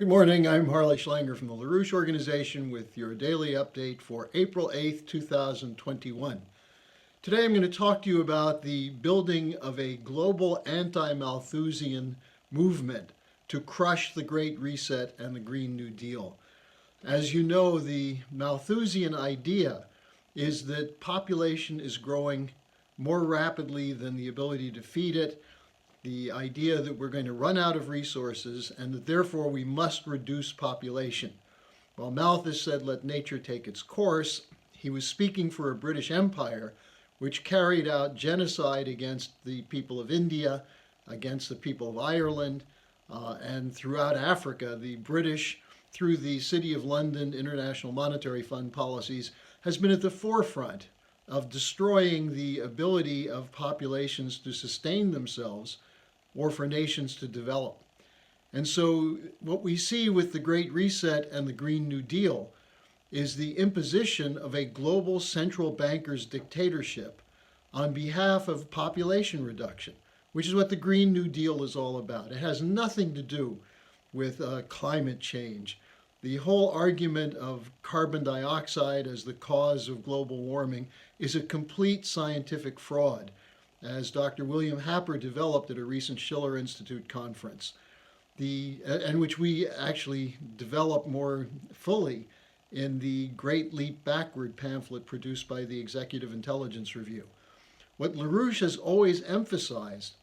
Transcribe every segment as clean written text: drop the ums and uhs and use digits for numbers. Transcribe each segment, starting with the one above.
Good morning. I'm Harley Schlanger from the LaRouche organization with your daily update for April 8th, 2021. Today I'm going to talk to you about the building of a global anti-Malthusian movement to crush the Great Reset and the Green New Deal. As you know, the Malthusian idea is that population is growing more rapidly than the ability to feed it, the idea that we're going to run out of resources and that therefore we must reduce population. While Malthus said, "Let nature take its course," he was speaking for a British Empire which carried out genocide against the people of India, against the people of Ireland, and throughout Africa. The British, through the City of London International Monetary Fund policies, has been at the forefront of destroying the ability of populations to sustain themselves or for nations to develop. And so what we see with the Great Reset and the Green New Deal is the imposition of a global central bankers dictatorship on behalf of population reduction, which is what the Green New Deal is all about. It has nothing to do with climate change. The whole argument of carbon dioxide as the cause of global warming is a complete scientific fraud, as Dr. William Happer developed at a recent Schiller Institute conference, and which we actually developed more fully in the Great Leap Backward pamphlet produced by the Executive Intelligence Review. What LaRouche has always emphasized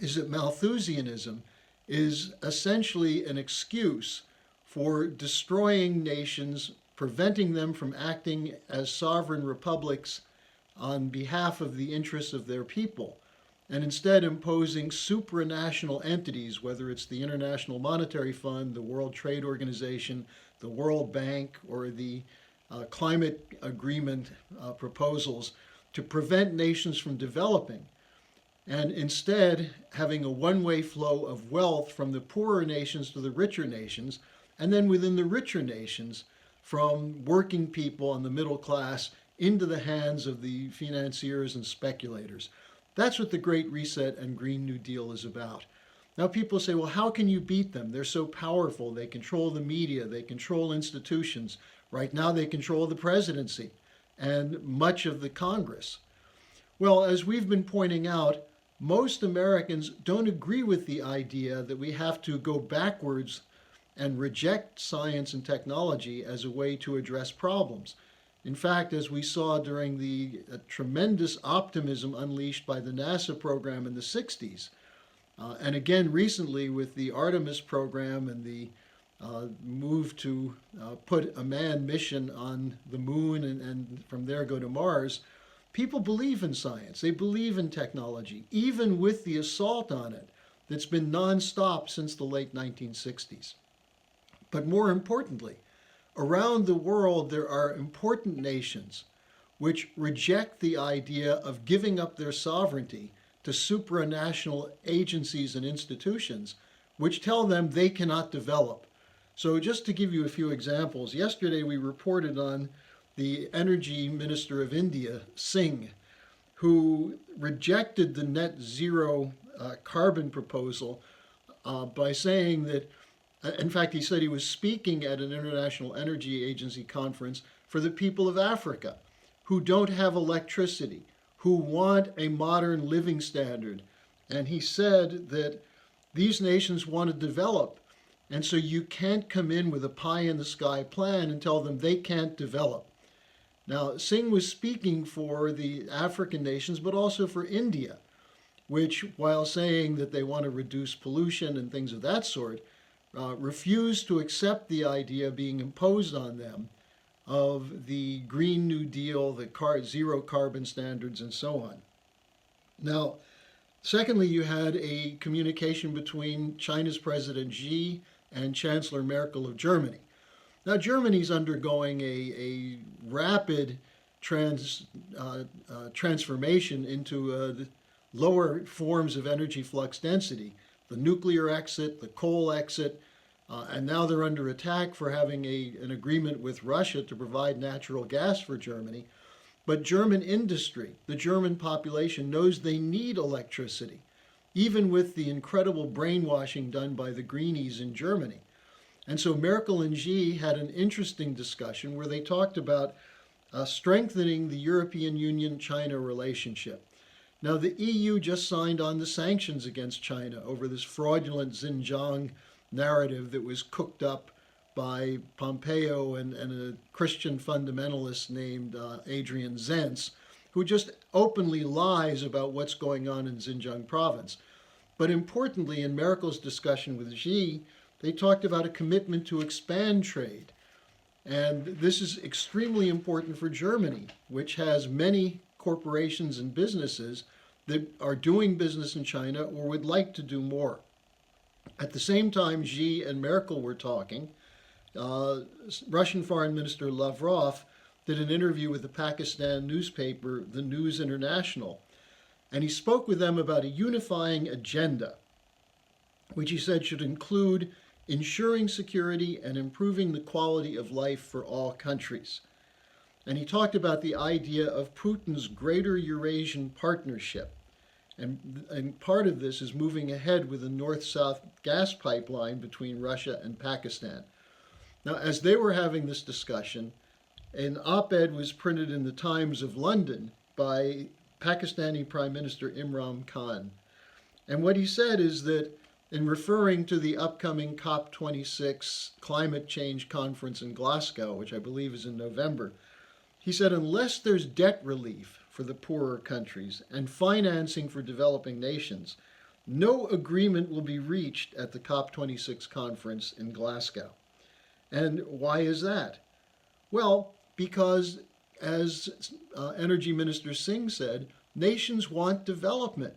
is that Malthusianism is essentially an excuse for destroying nations, preventing them from acting as sovereign republics on behalf of the interests of their people, and instead imposing supranational entities, whether it's the International Monetary Fund, the World Trade Organization, the World Bank, or the climate agreement proposals, to prevent nations from developing, and instead having a one-way flow of wealth from the poorer nations to the richer nations, and then within the richer nations from working people and the middle class into the hands of the financiers and speculators. That's what the Great Reset and Green New Deal is about. Now people say, well, how can you beat them? They're so powerful. They control the media. They control institutions. Right now they control the presidency and much of the Congress. Well, as we've been pointing out, most Americans don't agree with the idea that we have to go backwards and reject science and technology as a way to address problems. In fact, as we saw during the tremendous optimism unleashed by the NASA program in the 60s, and again recently with the Artemis program and the move to put a manned mission on the moon and from there go to Mars, people believe in science. They believe in technology, even with the assault on it that's been nonstop since the late 1960s. But more importantly, around the world, there are important nations which reject the idea of giving up their sovereignty to supranational agencies and institutions, which tell them they cannot develop. So just to give you a few examples, yesterday we reported on the Energy Minister of India, Singh, who rejected the net zero carbon proposal by saying that, in fact, he said he was speaking at an International Energy Agency conference for the people of Africa who don't have electricity, who want a modern living standard. And he said that these nations want to develop, and so you can't come in with a pie-in-the-sky plan and tell them they can't develop. Now, Singh was speaking for the African nations, but also for India, which, while saying that they want to reduce pollution and things of that sort, refused to accept the idea being imposed on them of the Green New Deal, the zero carbon standards, and so on. Now, secondly, you had a communication between China's President Xi and Chancellor Merkel of Germany. Now, Germany's undergoing a rapid transformation into lower forms of energy flux density, the nuclear exit, the coal exit, and now they're under attack for having an agreement with Russia to provide natural gas for Germany. But German industry, the German population, knows they need electricity, even with the incredible brainwashing done by the greenies in Germany. And so Merkel and Xi had an interesting discussion where they talked about strengthening the European Union-China relationship. Now, the EU just signed on the sanctions against China over this fraudulent Xinjiang narrative that was cooked up by Pompeo and a Christian fundamentalist named Adrian Zenz, who just openly lies about what's going on in Xinjiang province. But importantly, in Merkel's discussion with Xi, they talked about a commitment to expand trade. And this is extremely important for Germany, which has many corporations and businesses that are doing business in China or would like to do more. At the same time Xi and Merkel were talking, Russian Foreign Minister Lavrov did an interview with the Pakistan newspaper, The News International, and he spoke with them about a unifying agenda, which he said should include ensuring security and improving the quality of life for all countries. And he talked about the idea of Putin's Greater Eurasian Partnership. And part of this is moving ahead with a north-south gas pipeline between Russia and Pakistan. Now, as they were having this discussion, an op-ed was printed in the Times of London by Pakistani Prime Minister Imran Khan. And what he said is that in referring to the upcoming COP26 climate change conference in Glasgow, which I believe is in November, he said, unless there's debt relief for the poorer countries and financing for developing nations, no agreement will be reached at the COP26 conference in Glasgow. And why is that? Well, because as Energy Minister Singh said, nations want development.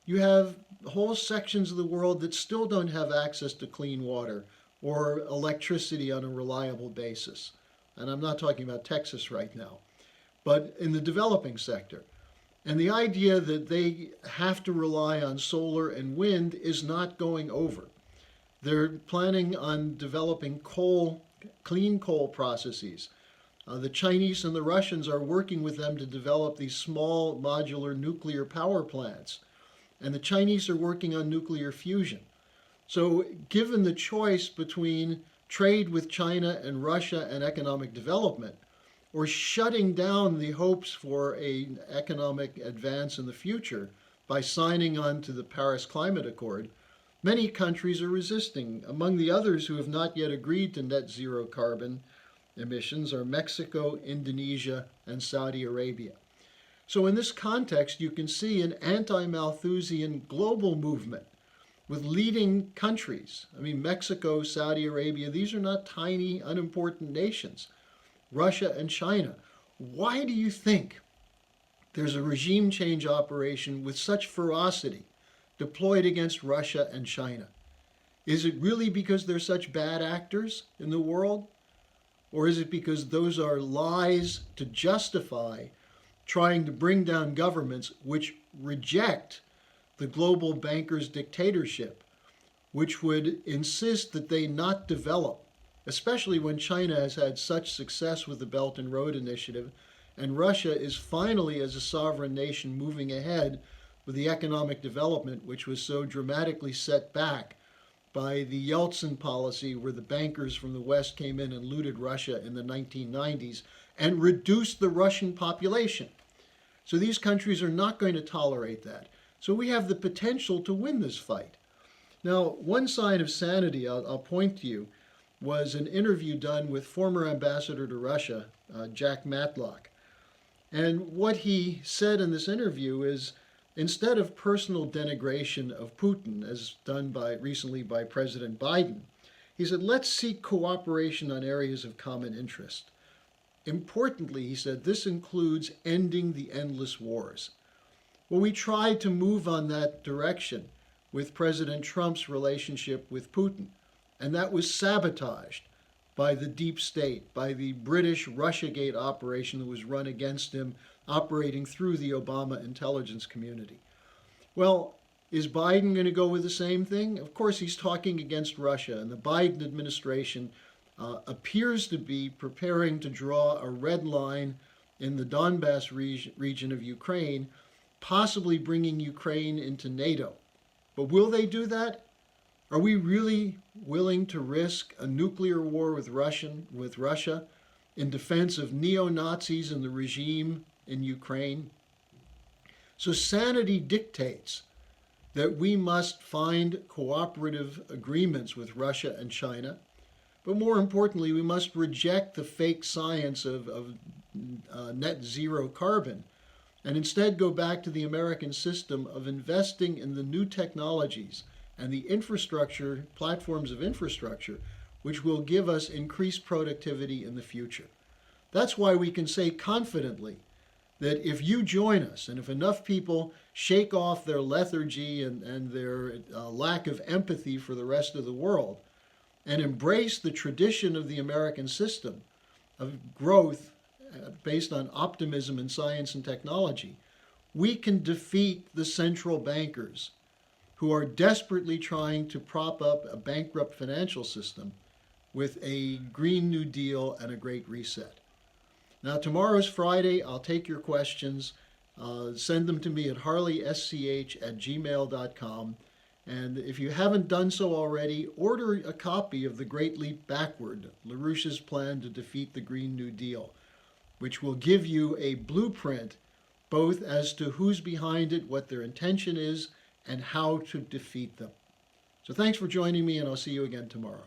You have whole sections of the world that still don't have access to clean water or electricity on a reliable basis. And I'm not talking about Texas right now, but in the developing sector. And the idea that they have to rely on solar and wind is not going over. They're planning on developing clean coal processes. The Chinese and the Russians are working with them to develop these small modular nuclear power plants. And the Chinese are working on nuclear fusion. So given the choice between trade with China and Russia and economic development, or shutting down the hopes for an economic advance in the future by signing on to the Paris Climate Accord, many countries are resisting. Among the others who have not yet agreed to net zero carbon emissions are Mexico, Indonesia, and Saudi Arabia. So in this context, you can see an anti-Malthusian global movement with leading countries. I mean, Mexico, Saudi Arabia, these are not tiny, unimportant nations. Russia and China. Why do you think there's a regime change operation with such ferocity deployed against Russia and China? Is it really because they're such bad actors in the world? Or is it because those are lies to justify trying to bring down governments which reject the global bankers' dictatorship, which would insist that they not develop, especially when China has had such success with the Belt and Road Initiative, and Russia is finally, as a sovereign nation, moving ahead with the economic development, which was so dramatically set back by the Yeltsin policy, where the bankers from the West came in and looted Russia in the 1990s and reduced the Russian population. So these countries are not going to tolerate that. So we have the potential to win this fight. Now, one sign of sanity I'll point to you was an interview done with former ambassador to Russia, Jack Matlock. And what he said in this interview is, instead of personal denigration of Putin, as done recently by President Biden, he said, let's seek cooperation on areas of common interest. Importantly, he said, this includes ending the endless wars. Well, we tried to move on that direction with President Trump's relationship with Putin, and that was sabotaged by the deep state, by the British Russiagate operation that was run against him, operating through the Obama intelligence community. Well, is Biden going to go with the same thing? Of course, he's talking against Russia, and the Biden administration appears to be preparing to draw a red line in the Donbass region of Ukraine, possibly bringing Ukraine into NATO. But will they do that? Are we really willing to risk a nuclear war with Russia in defense of neo-Nazis and the regime in Ukraine? So sanity dictates that we must find cooperative agreements with Russia and China. But more importantly, we must reject the fake science of net zero carbon and instead go back to the American system of investing in the new technologies and the infrastructure, platforms of infrastructure, which will give us increased productivity in the future. That's why we can say confidently that if you join us and if enough people shake off their lethargy and their lack of empathy for the rest of the world and embrace the tradition of the American system of growth based on optimism in science and technology, we can defeat the central bankers who are desperately trying to prop up a bankrupt financial system with a Green New Deal and a Great Reset. Now, tomorrow's Friday. I'll take your questions. Send them to me at harleysch@gmail.com. And if you haven't done so already, order a copy of The Great Leap Backward, LaRouche's plan to defeat the Green New Deal, which will give you a blueprint both as to who's behind it, what their intention is, and how to defeat them. So thanks for joining me, and I'll see you again tomorrow.